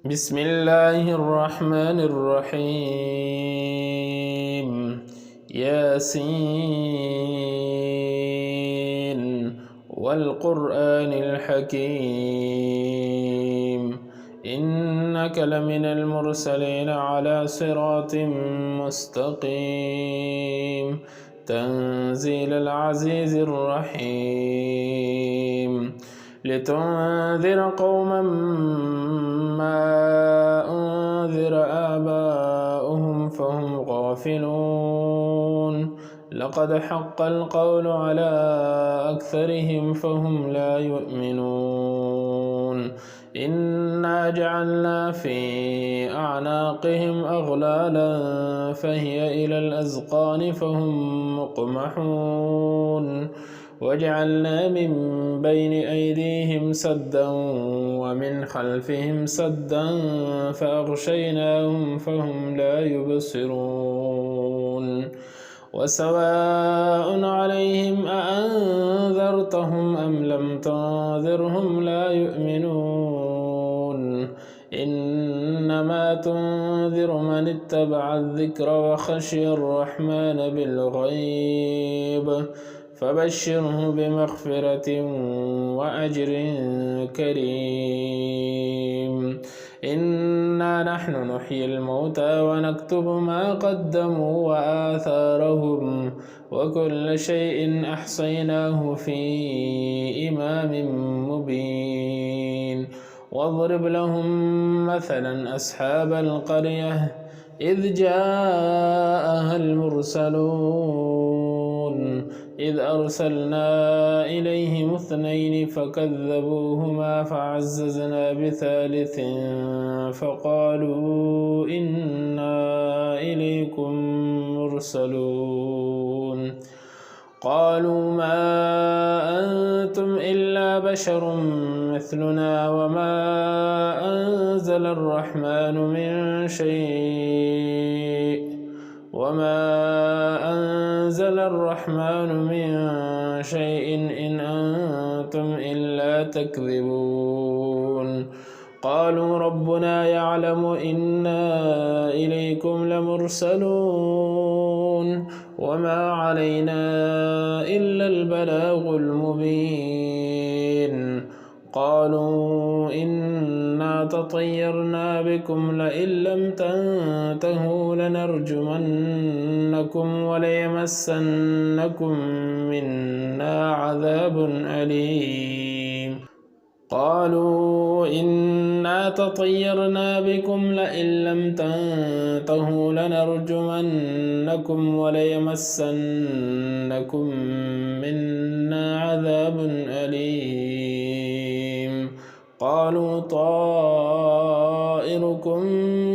بسم الله الرحمن الرحيم. ياسين والقرآن الحكيم إنك لمن المرسلين على صراط مستقيم تنزيل العزيز الرحيم لتنذر قوما ما أنذر آباؤهم فهم غافلون لقد حق القول على أكثرهم فهم لا يؤمنون إنا جعلنا في أعناقهم أغلالا فهي إلى الأذقان فهم مقمحون وجعلنا من بين أيديهم سدا ومن خلفهم سدا فأغشيناهم فهم لا يبصرون وسواء عليهم أأنذرتهم أم لم تنذرهم لا يؤمنون إنما تنذر من اتبع الذكر وخشي الرحمن بالغيب فبشره بمغفرة وأجر كريم إنا نحن نحيي الموتى ونكتب ما قدموا وآثارهم وكل شيء أحصيناه في إمام مبين واضرب لهم مثلا أصحاب القرية إذ جاءها المرسلون إذ أرسلنا إليهم اثنين فكذبوهما فعززنا بثالث فقالوا إنا إليكم مرسلون قالوا ما أنتم إلا بشر مثلنا وما أنزل الرحمن من شيء إن أنتم إلا تكذبون قالوا ربنا يعلم إنا إليكم لمرسلون وما علينا إلا البلاغ المبين قالوا إنا تطيرنا بكم لئن لم تنتهوا لنرجمنكم وليمسنكم منا عذاب أليم قالوا إنا تطيرنا بكم لئن لم تنتهوا لنرجمنكم وليمسنكم منا عذاب أليم قالوا طائركم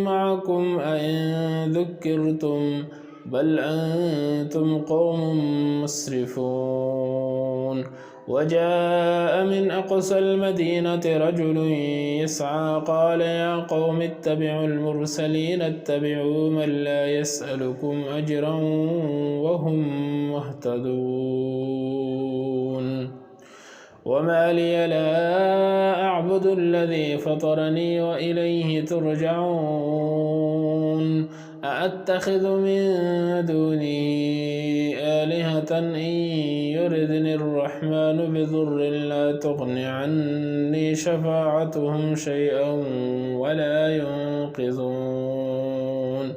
معكم أئن ذكرتم بل أنتم قوم مسرفون وجاء من أقصى المدينة رجل يسعى قال يا قوم اتبعوا المرسلين اتبعوا من لا يسألكم أجرا وهم مهتدون وما لي لا أعبد الذي فطرني وإليه ترجعون أأتخذ من دونه آلهة إن يردني الرحمن بضر لا تغن عني شفاعتهم شيئا ولا ينقذون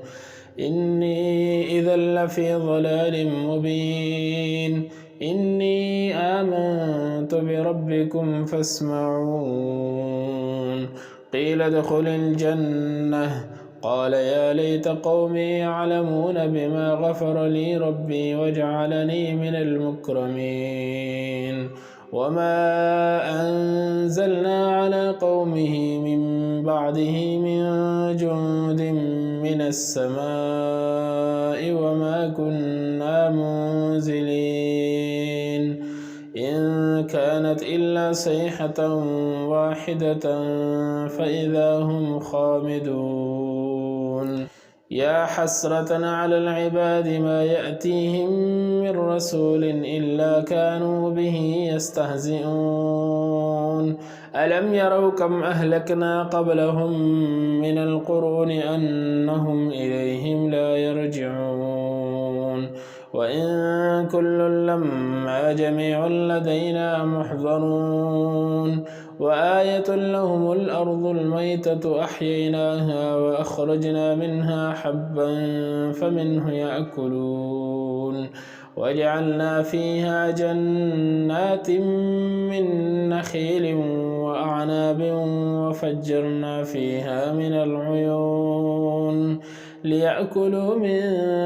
إني إذا لفي ضلال مبين إني آمنت بربكم فاسمعون قيل ادخل الجنة قال يا ليت قومي يعلمون بما غفر لي ربي وجعلني من المكرمين وما أنزلنا على قومه من بعده من جند من السماء وما كنا منزلين إن كانت إلا صيحة واحدة فإذا هم خامدون يا حسرة على العباد ما يأتيهم من رسول إلا كانوا به يستهزئون ألم يروا كم أهلكنا قبلهم من القرون أنهم إليهم لا يرجعون وإن كل لما جميع لدينا محضرون وآية لهم الأرض الميتة أحييناها وأخرجنا منها حبا فمنه يأكلون وجعلنا فيها جنات من نخيل وأعناب وفجرنا فيها من العيون ليأكلوا من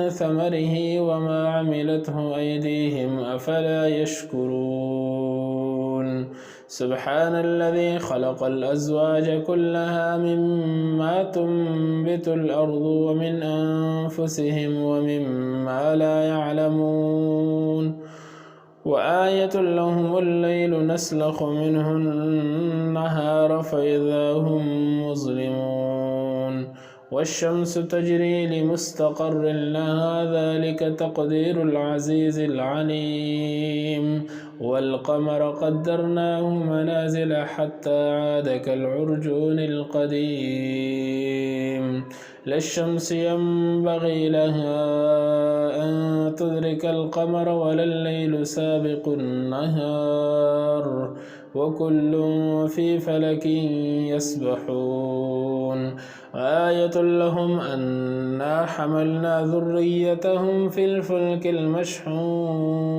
ثمره وما عملته أيديهم أفلا يشكرون سبحان الذي خلق الأزواج كلها مما تنبت الأرض ومن أنفسهم ومما لا يعلمون وآية لهم الليل نسلخ منه النهار فإذا هم مظلمون والشمس تجري لمستقر لها ذلك تقدير العزيز العليم والقمر قدرناه منازل حتى عاد كالعرجون القديم لا الشمس ينبغي لها أن تدرك القمر ولا الليل سابق النهار وكل في فلك يسبحون آية لهم أنا حملنا ذريتهم في الفلك المشحون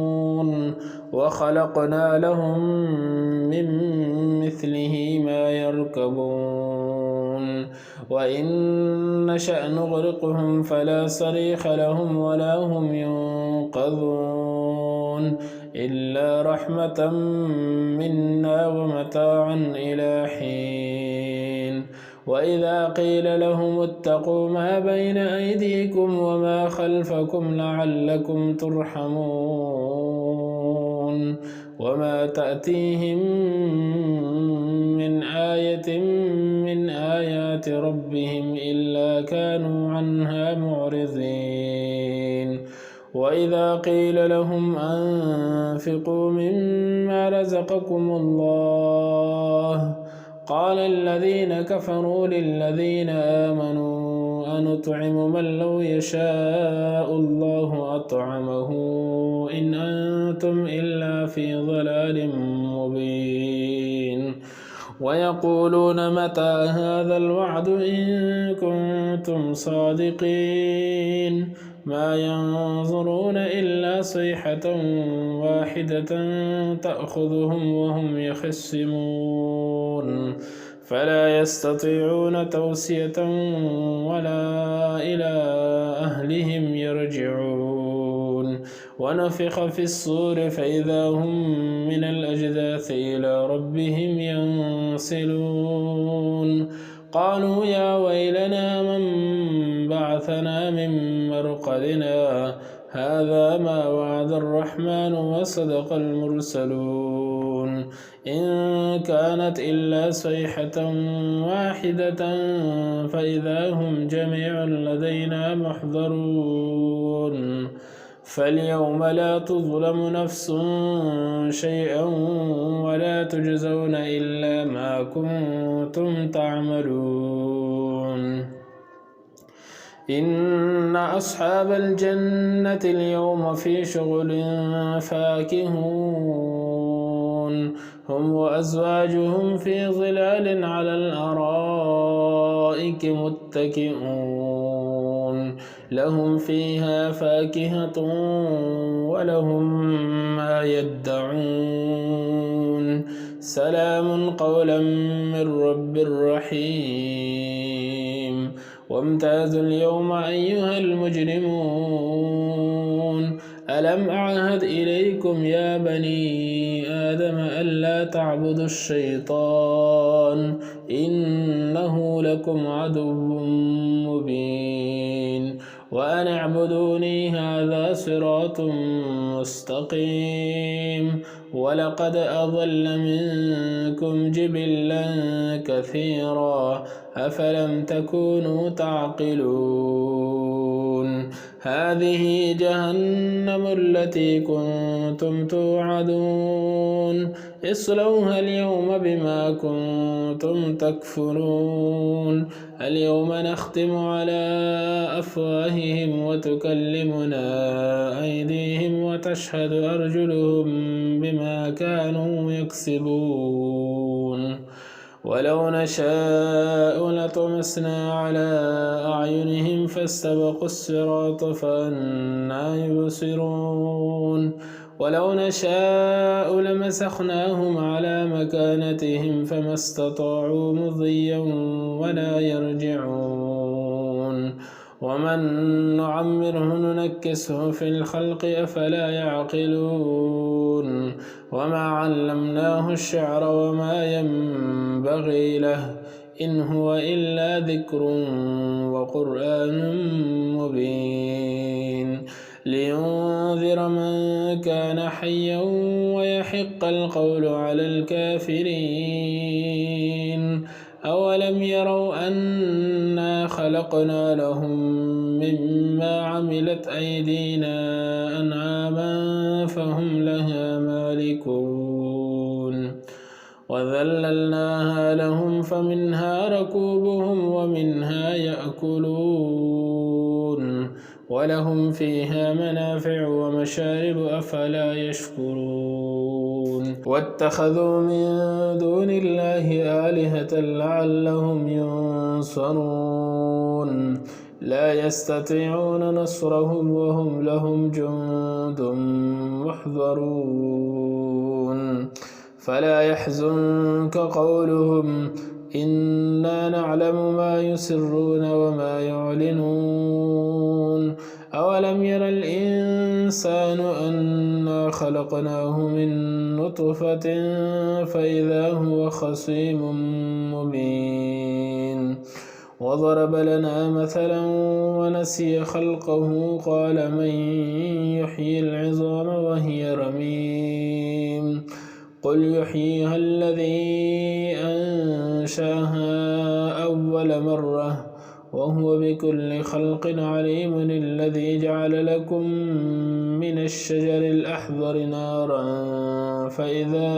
وخلقنا لهم من مثله ما يركبون وإن نشأ نغرقهم فلا صريخ لهم ولا هم ينقذون إلا رحمة منا ومتاعا إلى حين وإذا قيل لهم اتقوا ما بين أيديكم وما خلفكم لعلكم ترحمون وما تأتيهم من آية من آيات ربهم إلا كانوا عنها معرضين وإذا قيل لهم أنفقوا مما رزقكم الله قال الذين كفروا للذين آمنوا أنطعم من لو يشاء الله أطعمه إن أنتم إلا في ضلال مبين ويقولون متى هذا الوعد إن كنتم صادقين ما ينظرون إلا صيحة واحدة تأخذهم وهم يخصمون فلا يستطيعون توصية ولا إلى أهلهم يرجعون ونفخ في الصور فإذا هم من الأجداث إلى ربهم ينسلون قالوا يا ويلنا من بعثنا من مرقدنا هذا ما وعد الرحمن وصدق المرسلون إن كانت إلا صيحة واحدة فإذا هم جميع لدينا محضرون فاليوم لا تظلم نفس شيئا ولا تجزون إلا ما كنتم تعملون إن أصحاب الجنة اليوم في شغل فاكهون هم وأزواجهم في ظلال على الأرائك متكئون لهم فيها فاكهة ولهم ما يدعون سلام قولا من رب رحيم وامتازوا اليوم أيها المجرمون ألم أعهد إليكم يا بني آدم ألا تعبدوا الشيطان إنه لكم عدو مبين وأن اعبدوني هذا صراط مستقيم ولقد أضل منكم جبلا كثيرا أفلم تكونوا تعقلون هذه جهنم التي كنتم توعدون اصلوها اليوم بما كنتم تكفرون اليوم نختم على أفواههم وتكلمنا أيديهم وتشهد أرجلهم بما كانوا يكسبون ولو نشاء لطمسنا على أعينهم فاستبقوا الصراط فأنى يبصرون ولو نشاء لمسخناهم على مكانتهم فما استطاعوا مضيا ولا يرجعون ومن نعمره ننكسه في الخلق أفلا يعقلون وما علمناه الشعر وما ينبغي له إن هو إلا ذكر وقرآن مبين لينذر من كان حيا ويحق القول على الكافرين أولم يروا أنا خلقنا لهم مما عملت أيدينا أنعاما فهم لها مالكون وذللناها لهم فمنها ركوبهم ومنها يأكلون ولهم فيها منافع ومشارب أفلا يشكرون واتخذوا من دون الله آلهة لعلهم ينصرون لا يستطيعون نصرهم وهم لهم جند محضرون فلا يحزنك قولهم إنا نعلم ما يسرون وما يعلنون أولم ير الإنسان أنا خلقناه من نطفة فإذا هو خصيم مبين وضرب لنا مثلا ونسي خلقه قال من يحيي العظام وهي رميم قل يحييها الذي أنشاها أول مرة وهو بكل خلق عليم الذي جعل لكم من الشجر الأخضر نارا فإذا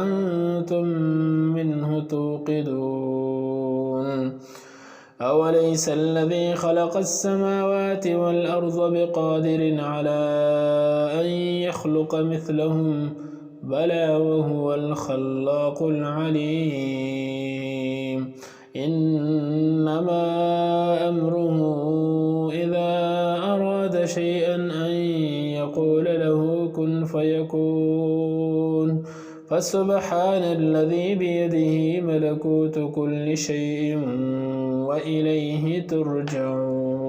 أنتم منه توقدون أوليس الذي خلق السماوات والأرض بقادر على أن يخلق مثلهم بلى وهو الخلاق العليم إنما أمره إذا أراد شيئا أن يقول له كن فيكون فسبحان الذي بيده ملكوت كل شيء وإليه ترجعون